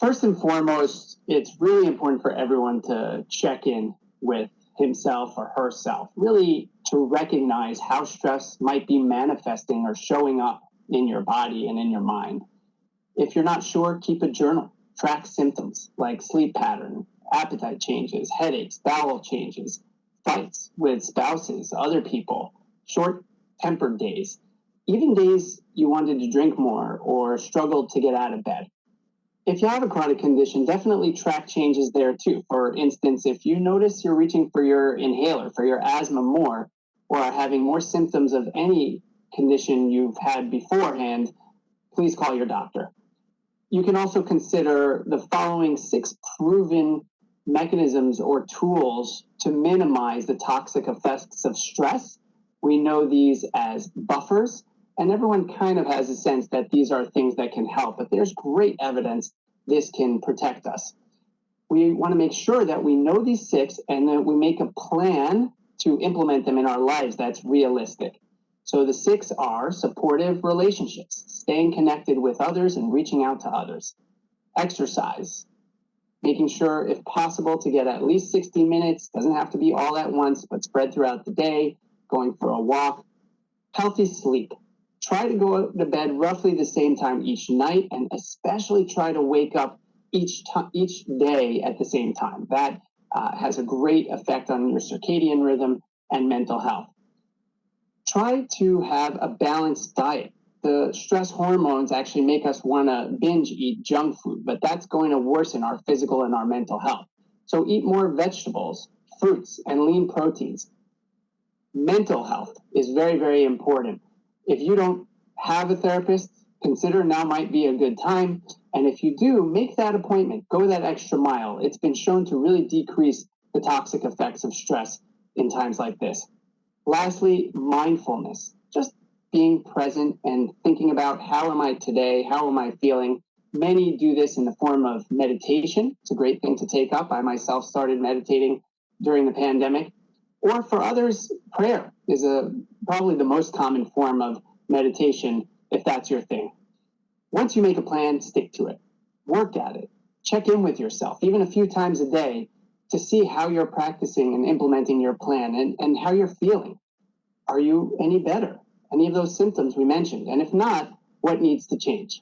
First and foremost, it's really important for everyone to check in with himself or herself, really to recognize how stress might be manifesting or showing up in your body and in your mind. If you're not sure, keep a journal. Track symptoms like sleep pattern, appetite changes, headaches, bowel changes, fights with spouses, other people, short-tempered days, even days you wanted to drink more or struggled to get out of bed. If you have a chronic condition, definitely track changes there too. For instance, if you notice you're reaching for your inhaler, for your asthma more, or are having more symptoms of any condition you've had beforehand, please call your doctor. You can also consider the following 6 proven mechanisms or tools to minimize the toxic effects of stress. We know these as buffers, and everyone kind of has a sense that these are things that can help, but there's great evidence this can protect us. We want to make sure that we know these 6 and that we make a plan to implement them in our lives that's realistic. So the 6 are supportive relationships, staying connected with others and reaching out to others. Exercise, making sure if possible to get at least 60 minutes, doesn't have to be all at once, but spread throughout the day, going for a walk. Healthy sleep. Try to go to bed roughly the same time each night, and especially try to wake up each day at the same time. That has a great effect on your circadian rhythm and mental health. Try to have a balanced diet. The stress hormones actually make us want to binge eat junk food, but that's going to worsen our physical and our mental health. So eat more vegetables, fruits, and lean proteins. Mental health is very, very important. If you don't have a therapist, consider now might be a good time. And if you do, make that appointment. Go that extra mile. It's been shown to really decrease the toxic effects of stress in times like this. Lastly, mindfulness. Just being present and thinking about how am I today? How am I feeling? Many do this in the form of meditation. It's a great thing to take up. I myself started meditating during the pandemic. Or for others, prayer is probably the most common form of meditation, if that's your thing. Once you make a plan, stick to it. Work at it. Check in with yourself, even a few times a day, to see how you're practicing and implementing your plan and how you're feeling. Are you any better? Any of those symptoms we mentioned? And if not, what needs to change?